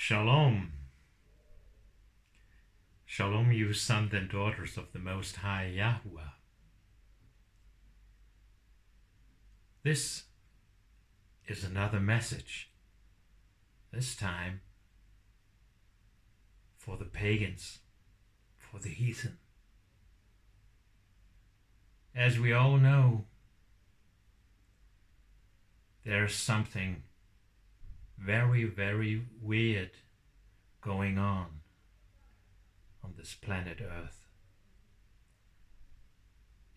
Shalom. Shalom, you sons and daughters of the Most High YAHUAH. This is another message, this time for the pagans, for the heathen. As we all know, there's something very, very weird going on this planet Earth.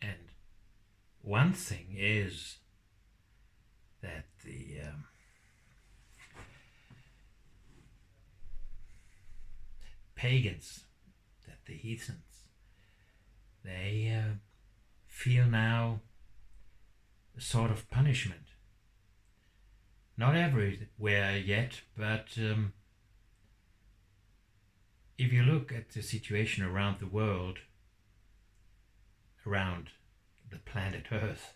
And one thing is that the pagans, that the heathens, they feel now a sort of punishment. Not everywhere yet, but if you look at the situation around the world, around the planet Earth,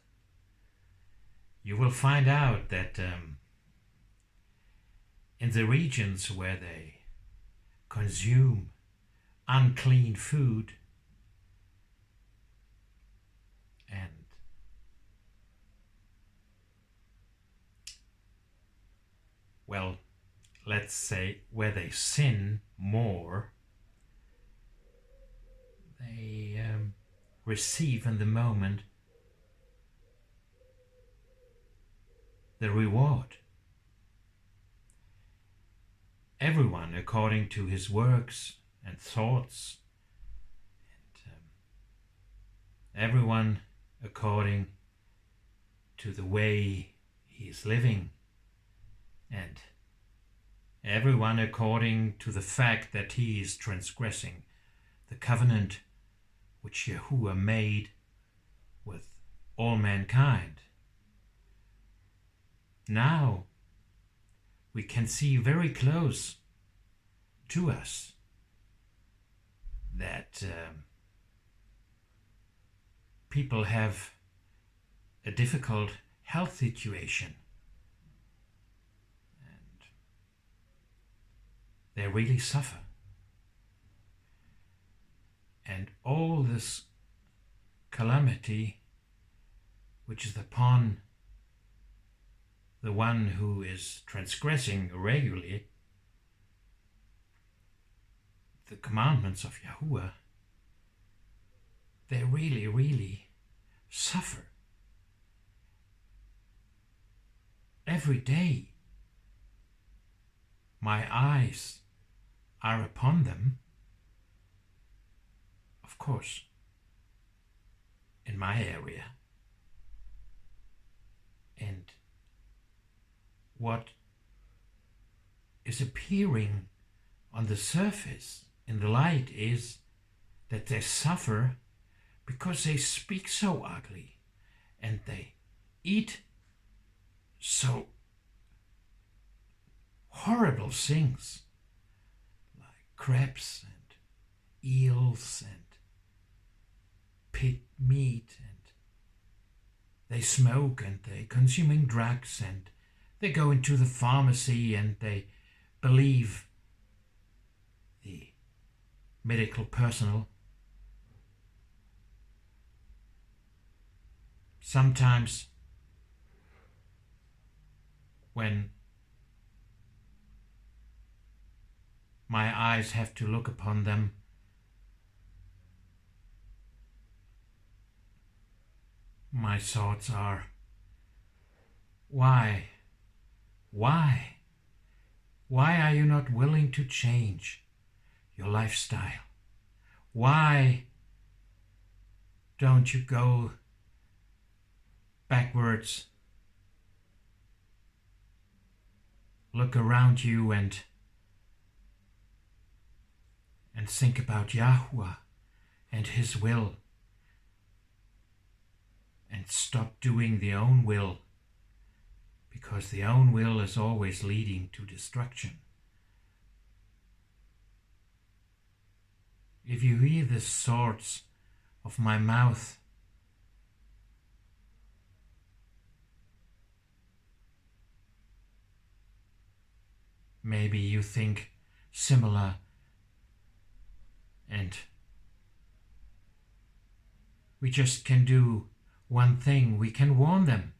you will find out that in the regions where they consume unclean food and well, let's say where they sin more, they receive in the moment the reward. Everyone according to his works and thoughts, and everyone according to the way he is living, and everyone according to the fact that he is transgressing the covenant which YAHUAH made with all mankind. Now we can see very close to us that people have a difficult health situation. They really suffer. And all this calamity, which is upon the one who is transgressing regularly the commandments of YAHUAH, they really, really suffer. Every day, my eyes are upon them, of course, in my area. And what is appearing on the surface in the light is that they suffer because they speak so ugly and they eat so horrible things like crabs and eels and pig meat, and they smoke and they're consuming drugs and they go into the pharmacy and they believe the medical personnel. Sometimes when my eyes have to look upon them, my thoughts are, why are you not willing to change your lifestyle? Why don't you go backwards? Look around you and think about YAHUAH and his will, and stop doing the own will, because the own will is always leading to destruction. If you hear the thoughts of my mouth, maybe you think similar, and we just can do one thing. We can warn them.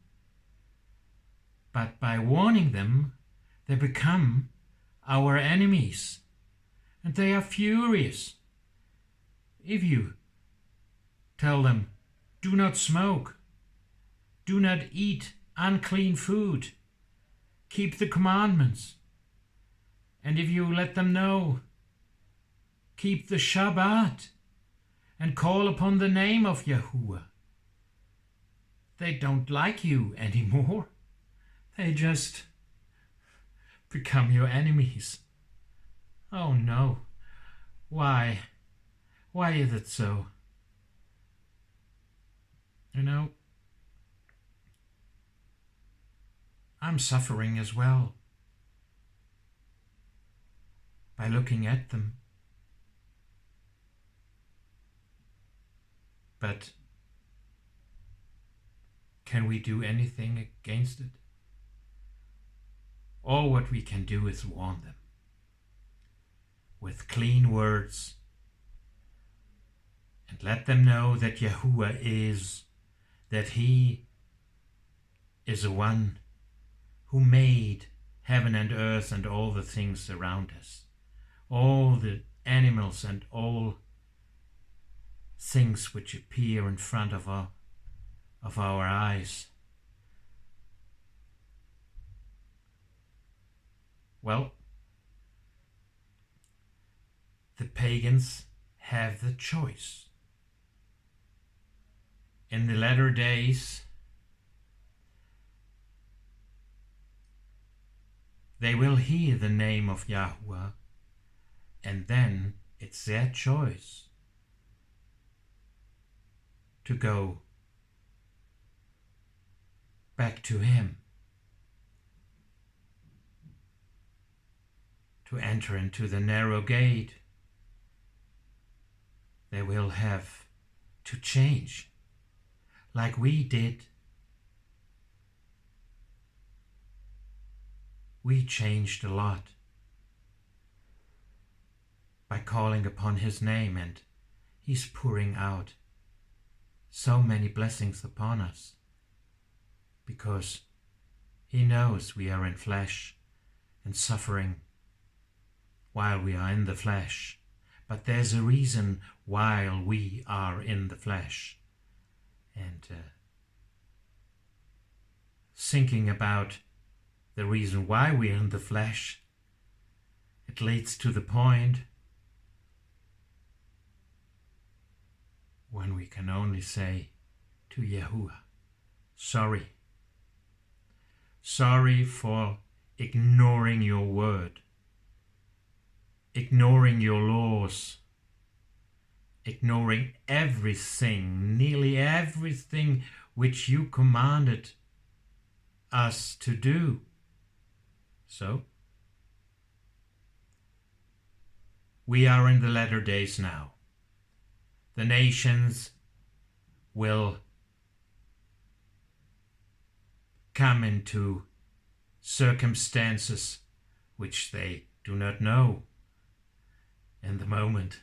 But by warning them, they become our enemies. And they are furious. If you tell them, do not smoke, do not eat unclean food, keep the commandments. And if you let them know, keep the Shabbat and call upon the name of Yahuwah, they don't like you anymore. They just become your enemies. Oh no. Why? Why is it so? You know, I'm suffering as well by looking at them. But can we do anything against it? All what we can do is warn them with clean words and let them know that Yahuwah is, that He is the one who made heaven and earth and all the things around us, all the animals and all things which appear in front of our eyes. Well, the pagans have the choice. In the latter days, they will hear the name of Yahuwah, and then it's their choice to go back to Him, to enter into the narrow gate. They will have to change, like we did. We changed a lot by calling upon His name, and He's pouring out so many blessings upon us because He knows we are in flesh and suffering while we are in the flesh. But there's a reason while we are in the flesh. And thinking about the reason why we're in the flesh, it leads to the point when we can only say to Yahuwah, sorry. Sorry for ignoring your word, ignoring your laws, ignoring everything, nearly everything which you commanded us to do. So, we are in the latter days now. The nations will come into circumstances which they do not know in the moment,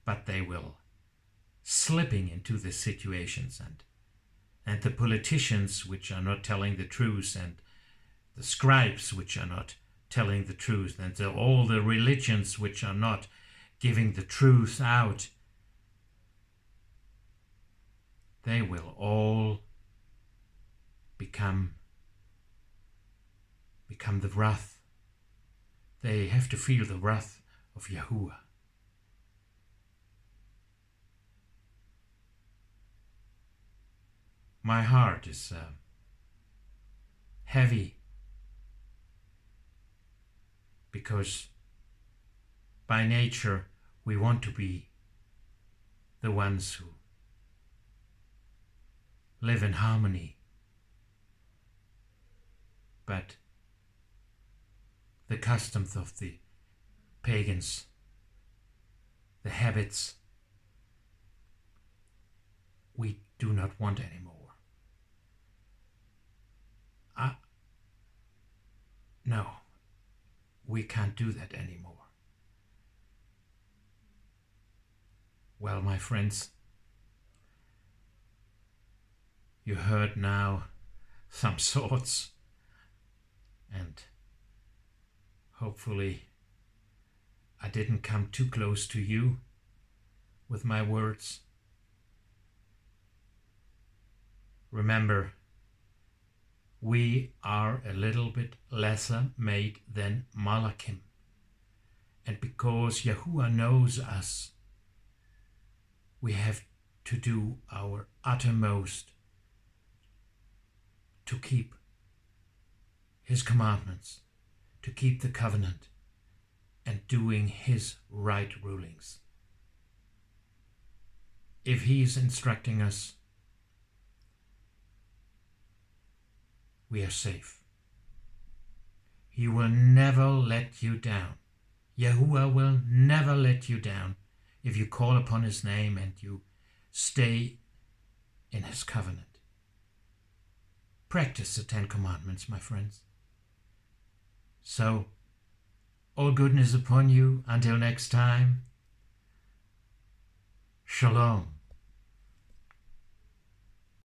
but they will slipping into the situations, and the politicians which are not telling the truth, and the scribes which are not telling the truth, and all the religions which are not giving the truth out, they will all become the wrath. They have to feel the wrath of Yahuwah. My heart is heavy because by nature we want to be the ones who live in harmony. But the customs of the pagans, the habits, we do not want anymore. No, we can't do that anymore. Well, my friends, you heard now some thoughts, and hopefully I didn't come too close to you with my words. Remember, we are a little bit lesser made than Malachim. And because Yahuwah knows us, we have to do our uttermost to keep His commandments, to keep the covenant, and doing His right rulings. If He is instructing us, we are safe. He will never let you down. Yahuwah will never let you down if you call upon His name and you stay in His covenant. Practice the 10 Commandments, my friends. So, all goodness upon you until next time. Shalom.